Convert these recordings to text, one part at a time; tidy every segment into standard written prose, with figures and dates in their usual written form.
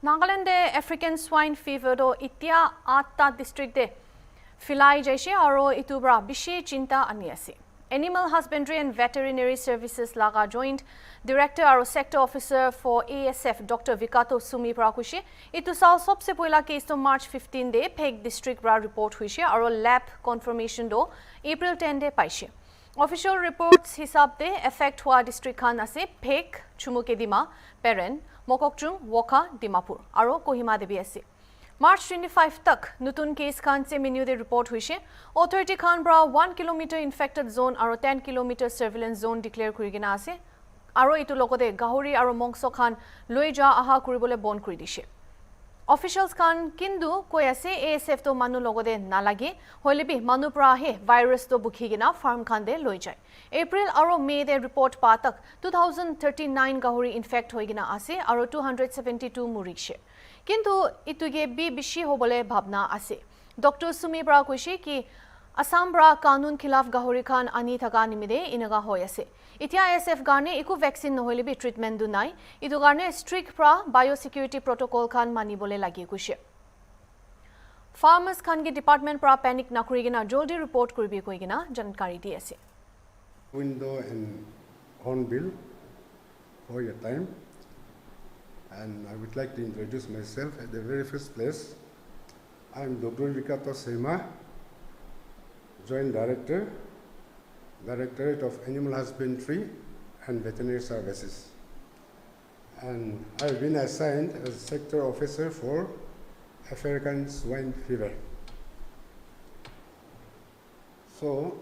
Nagaland African swine fever do itia 8 district de filai jaise aro itubra bishi chinta ani ase. Animal Husbandry and Veterinary Services Laga Joint Director aro Sector Officer for ASF Dr. Vikato Sumi Prakushi itu sal sobse poila case to March 15 de Phek district ra report huise aro lab confirmation do April 10 de paise. Official reports hisab de affect hua district khan ase Phek, Chumukedima, Peren, Mokokchung, Woka, Dimapur aro Kohima debi ase. March 25 tak nutun case khan se menu de report huise. Authority khan bra 1 km infected zone aro 10 km surveillance zone declare kurigina ase. Aro itu logote gahori aro mongso khan loi ja aha kuribole bon kuri dise. Officials khan kindu koi ase ASF to manu logode nalage hoilebi manu pra he virus to bukhigina farm khan de loi jai. April aro May de report pa tak 2039 gahori infect hoigina ase aro 272 murishe. Kintu ituge bi bishi hobole bhabna ase. Dr. Sumi Bra koishe ki Assam bra kanun khilaf gahori khan ani thaga nimide inaga hoy ase. Itia ASF garne iku vaccine nohole bi treatment du nai. Itu garne strict pra biosecurity protocol khan mani bole lagi koishe. Farmers khan ge department pra panic nakurigina joldi report kuribi koigina jankari di ase. Window and Hornbill for your time. And I would like to introduce myself at the very first place. I am Dr. Vikato Sumi, Joint Director, Directorate of Animal Husbandry and Veterinary Services. And I have been assigned as Sector Officer for African swine fever. So,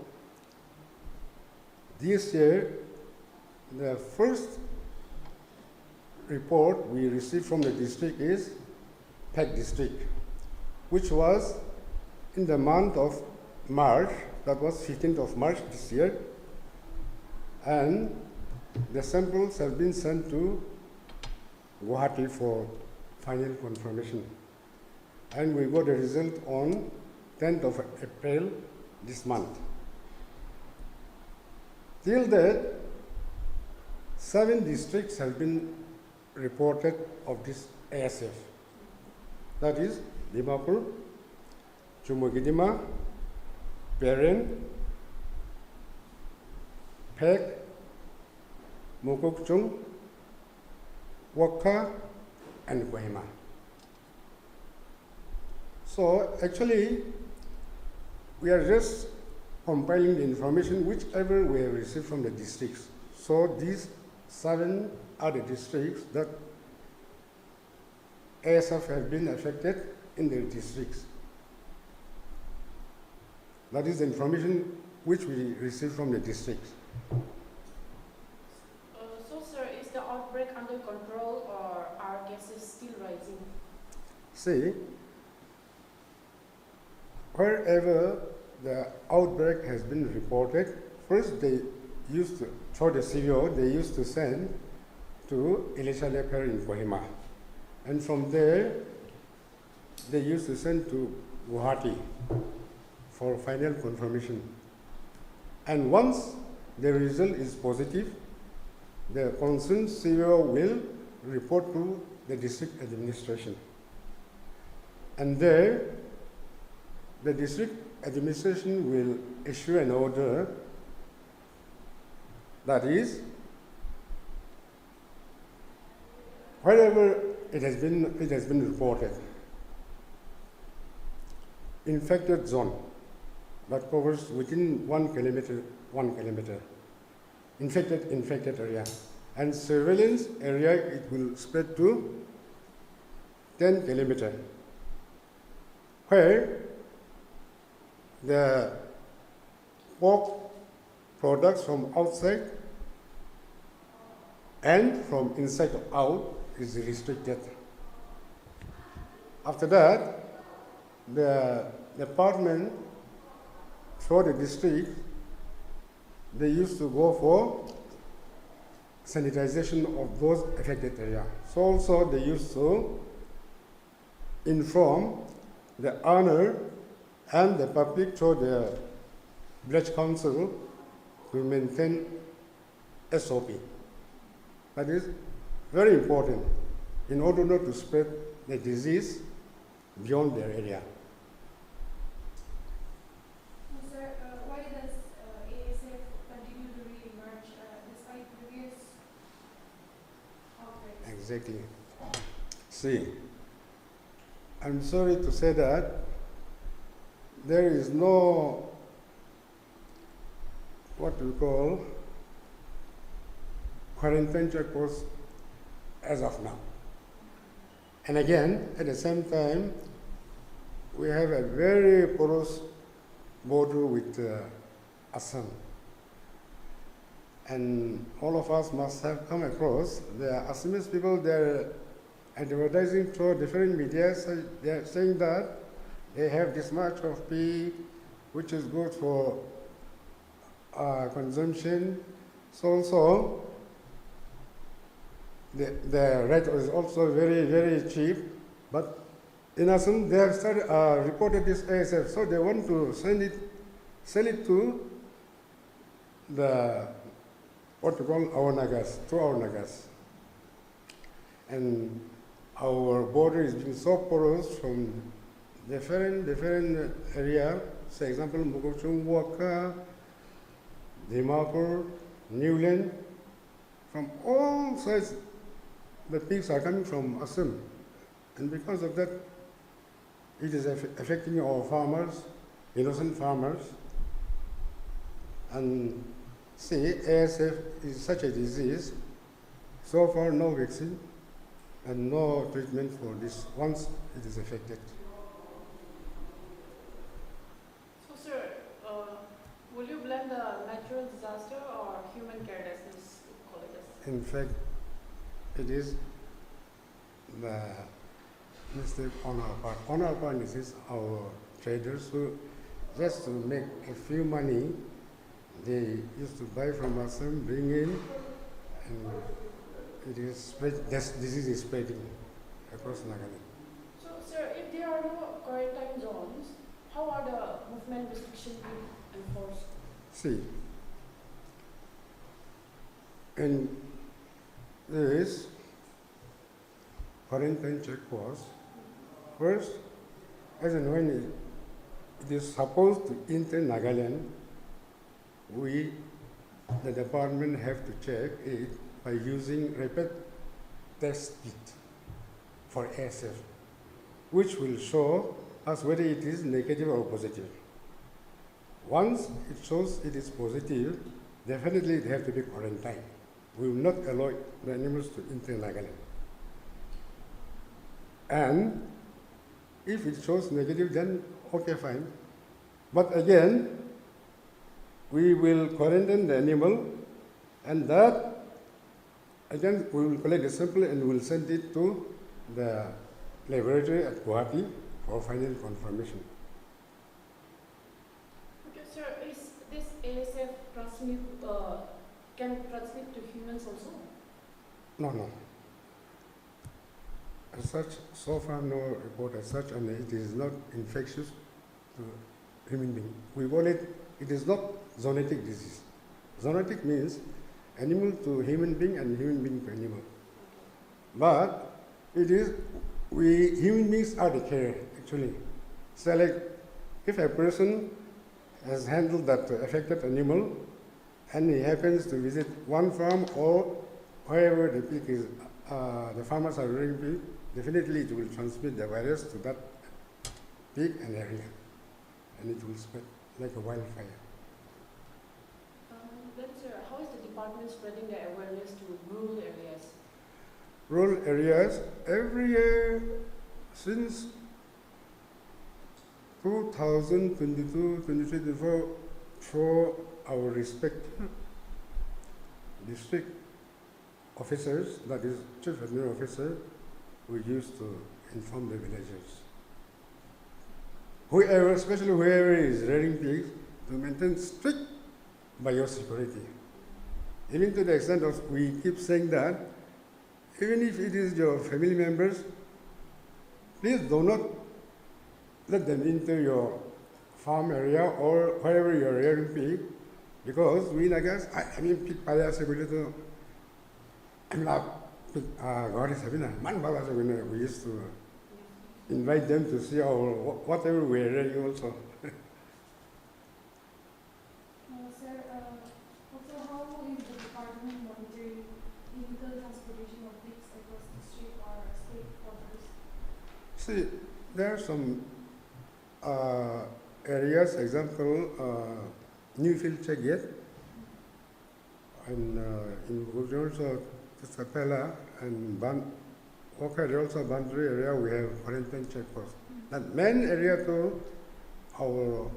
this year, the first report we received from the district is Phek district, which was in the month of March, that was 15th of March this year, and the samples have been sent to Guwahati for final confirmation. And we got the result on 10th of April this month. Till that, 7 districts have been reported of this ASF. That is Dimapur, Chumukedima, Peren, Phek, Mokokchung, Woka, and Kohima. So actually, we are just compiling the information whichever we have received from the districts. So these 7 are the districts that ASF have been affected in their districts. That is the information which we received from the districts. So, sir, is the outbreak under control or are cases still rising? See, wherever the outbreak has been reported, first they used to, through the CVO, they used to send to Elisha Leper in Kohima. And from there, they used to send to Guwahati for final confirmation. And once the result is positive, the concerned CVO will report to the district administration. And there, the district administration will issue an order that is, wherever it has been reported, infected zone that covers within 1 kilometer, infected area, and surveillance area, it will spread to 10 kilometer, where the pork products from outside and from inside out is restricted. After that, the department through the district, they used to go for sanitization of those affected areas. So also they used to inform the owner and the public through the village council to maintain SOP. That is very important. in order not to spread the disease beyond their area. Sir, why does ASF continue to re-emerge despite previous outbreaks? Exactly. See, I'm sorry to say that there is no what we call quarantine checkposts as of now. And again, at the same time, we have a very porous border with Assam. And all of us must have come across the Assamese people, they're advertising through different media, so they're saying that they have this much of pig, which is good for consumption. So also, the rate is also very, very cheap. But in Assam, they have started, reported this ASF, so they want to sell it to the, what we call our Nagas, to our Nagas. And our border is being so porous from different area. For example, Mugochung, Waka, Dimapur, Newland. From all sides, the pigs are coming from Assam. And because of that, it is affecting our farmers, innocent farmers. And see, ASF is such a disease. So far, no vaccine and no treatment for this once it is affected. So, sir, will you blame the natural disaster or human carelessness, call it as? In fact, it is the mistake on our part. On our part, this is our traders who, just to make a few money, they used to buy from us and bring in, and it is spread, this disease is spreading across Nagaland. So, sir, if there are no quarantine zones, how are the movement restrictions being enforced? See, in this quarantine checkpost, first, as and when it is supposed to enter Nagaland, we, the department, have to check it by using rapid test kit for ASF, which will show us whether it is negative or positive. Once it shows it is positive, definitely it has to be quarantined. We will not allow the animals to enter Nagaland. And if it shows negative, then okay, fine. But again, we will quarantine the animal, and that, again, we will collect the sample and we will send it to the laboratory at Guwahati for final confirmation. Okay, sir, is this ASF can transmit to humans also? No. As such, so far no report as such, and it is not infectious to human being. We call it, it is not zoonotic disease. Zoonotic means animal to human being and human being to animal. But it is, we human beings are the carrier actually. So like if a person has handled that affected animal and he happens to visit one farm or wherever the pig is, the farmers are rearing pig, definitely it will transmit the virus to that pig and area, and it will spread like a wildfire. Then, sir, how is the department spreading the awareness to rural areas? Rural areas, every year since 2022, 23, 24, for our respective district officers, that is chief admin officer, we used to inform the villagers. Whoever, especially whoever is rearing pigs, to maintain strict biosecurity. Even to the extent of, we keep saying that, even if it is your family members, please do not let them into your farm area or wherever you are rearing pig, because we Nagas, I mean pig pala seguro to, I'm not God is having a man balas, we used to invite them to see our whatever we are wearing also. Sir, also how is the department monitoring illegal transportation of pigs across district or state borders? See, there are some areas, example, new field check yet, and in also Sapela and Walker also boundary area we have quarantine checkpost. That main area to our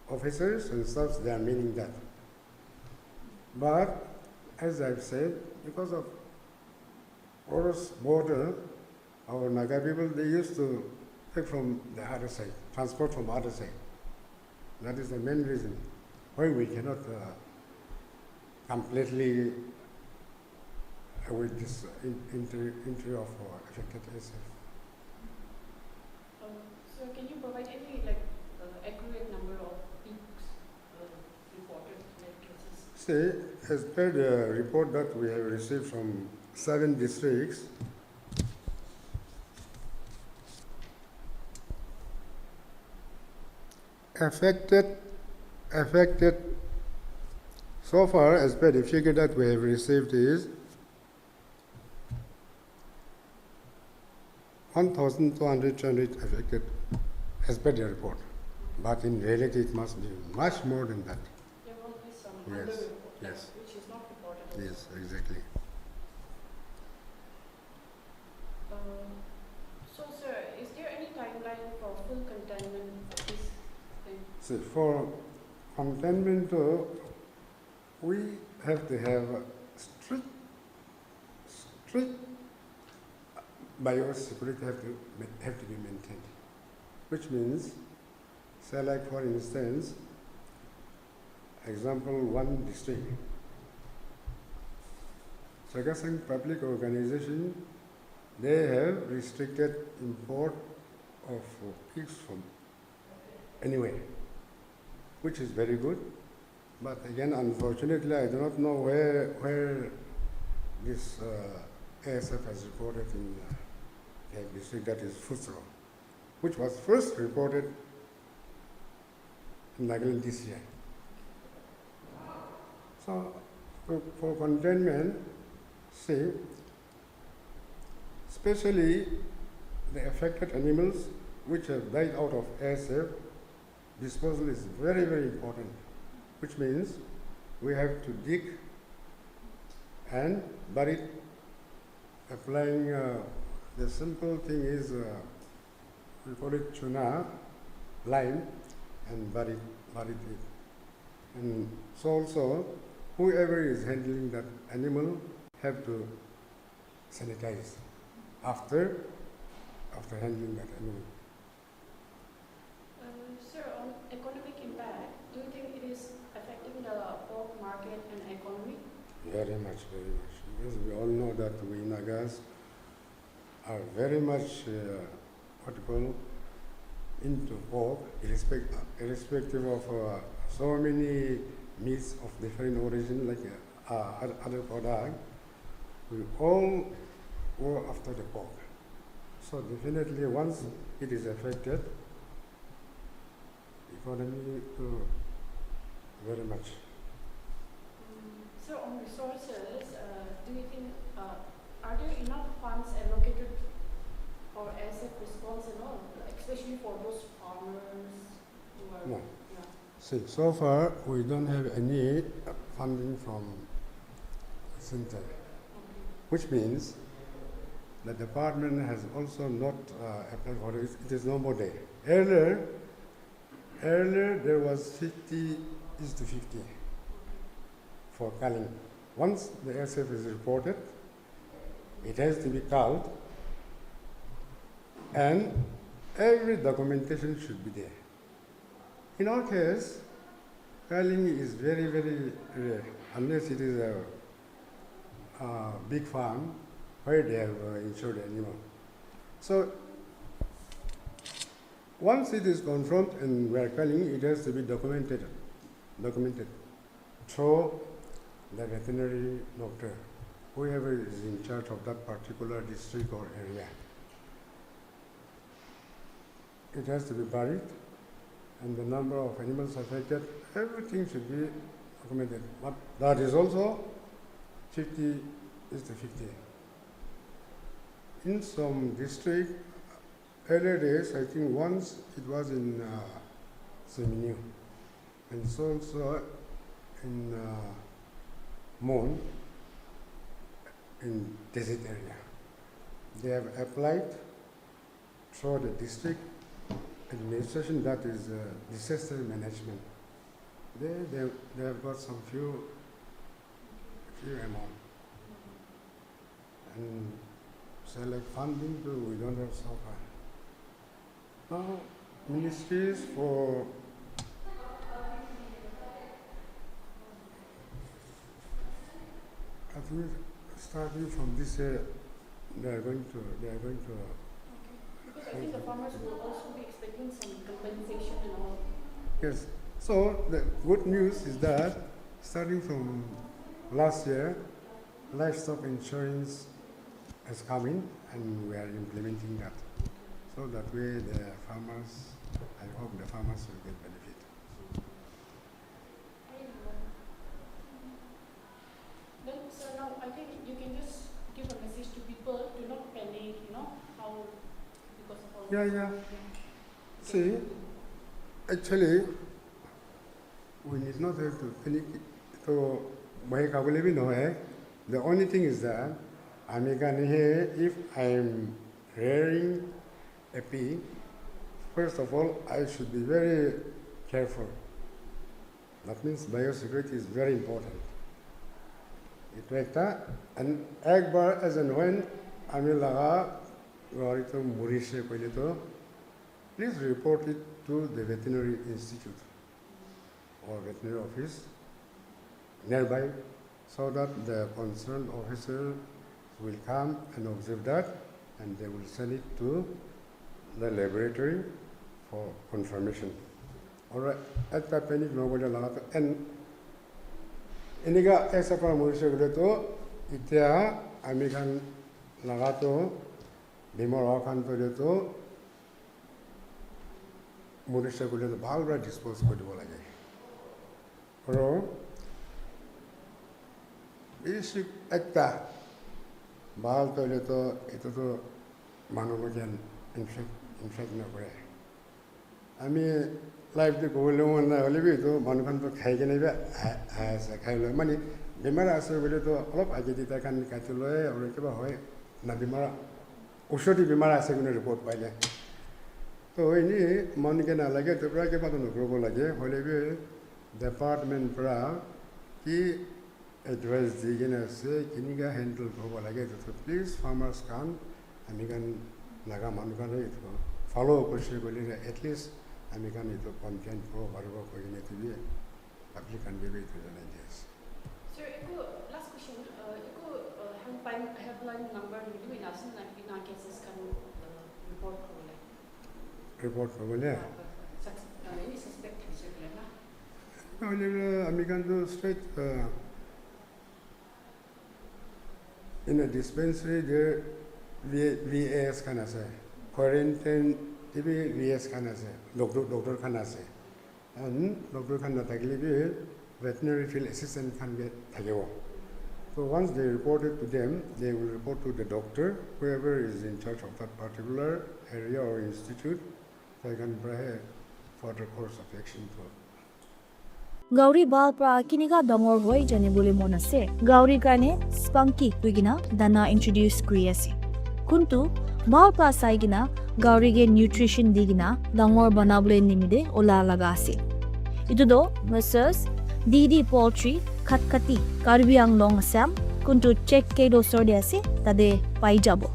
officers and staffs, they are meaning that. But as I've said, because of porous border, our Naga people, they used to take from the other side, transport from other side. That is the main reason why we cannot completely with this entry of affected SF. So can you provide any accurate number of peaks reported cases? See, as per the report that we have received from 7 districts, affected so far, as per the figure that we have received is 1,200 affected as per the report. But in reality, it must be much more than that. There will be some Yes, under-report, yes. which is not reported. Yes, exactly. So, sir, is there any timeline for full containment of this thing? See, for containment, we have to have a strict biosecurity have to be maintained, which means, say like for instance, example, one district, Sagasang Public Organization, they have restricted import of pigs from anywhere, which is very good. But again, unfortunately, I do not know where this ASF has reported in the district, that is Fusro, which was first reported in Nagaland this year. So, for containment, see, especially the affected animals which have died out of ASF, disposal is very, very important, which means we have to dig and bury it, applying the simple thing is we call it tuna, lime, and bury it. And so also, whoever is handling that animal have to sanitize after handling that animal. Sir, on economic impact, do you think it is affecting the pork market and economy? Very much. Because we all know that we Nagas are very much into pork, irrespective of so many meats of different origin, like other product. We all go after the pork. So definitely, once it is affected, economy very much. So on resources, do you think are there enough funds allocated for ASF response and all, especially for those farmers who are? No. Yeah. See, so far we don't have any funding from center, which means the department has also not applied for it. It is no more there. Earlier there was 50:50 for culling. Once the ASF is reported, it has to be culled, and every documentation should be there. In our case, culling is very, very rare, unless it is a big farm where they have insured animal. So once it is confirmed and we are culling, it has to be documented through the veterinary doctor. whoever is in charge of that particular district or area. It has to be buried, and the number of animals affected, everything should be documented. But that is also 50 is to 50. In some district, earlier days, I think once it was in Seminu, and it's also in Mon, in desert area. They have applied through the district administration, that is disaster management. They have got some few amount. And select funding too, we don't have so far. Now, ministries for I think starting from this year, they are going to. Because I think the farmers will also be expecting some compensation and all. Yes. So the good news is that starting from last year, livestock insurance has come in, and we are implementing that. So that way, the farmers, I hope the farmers will get benefit. Then, sir, now I think you can just give a message to people to not panic, how, because of all Yeah. See, actually, we need not have to panic to make our living. The only thing is that if I'm rearing a pig, first of all, I should be very careful. That means biosecurity is very important. And egg bar as and when please report it to the veterinary institute or veterinary office nearby, so that the concerned officer will come and observe that, and they will send it to the laboratory for confirmation. All right, at that panic nobody allowed, and iniga esa para murisya guleto itia amikan lagato bimor akan to deto murisya guleto bhalra dispose koribo lage. Oro basic ekta bhal to deto ito to manologian infect na kore. Ami life the goal one olive to Monukan to Kaganeva as a Kailo money. The Mara survey to Olop Agita can Catulay or Recover Nabimara. Ushoti Bimara second report by the. So any Monican Allegate to brag about the global lage, Olive Department Bra, he addressed the say, Kiniga handle global lage to please farmers can, and you can Nagaman follow at least. আমি can it content pro barbo ko JioTV applicant give it to the ideas. Sir, last question. Helpline number you in us in our cases can report Report ko bolia. Any suspect is No, I can do straight in a dispensary there VAS kana say quarantine TV VS kana say doctor kana say and doctor kana tagli veterinary field assistant can get tagewo. So once they report it to them, they will report to the doctor, whoever is in charge of that particular area or institute. They can provide further course of action to. Gauri bal pra kiniga dongor hoi jane bole mon ase. Gauri kane spunky kuigina dana introduce kriasi. Kuntu bal pra saigina gauri ge nutrition digina dongor banable nimide ola laga ase. Itu do Mrs. Didi Poultry Khatkati Karbi Anglong Assam kuntu check ke do sorde ase tade pai jabo.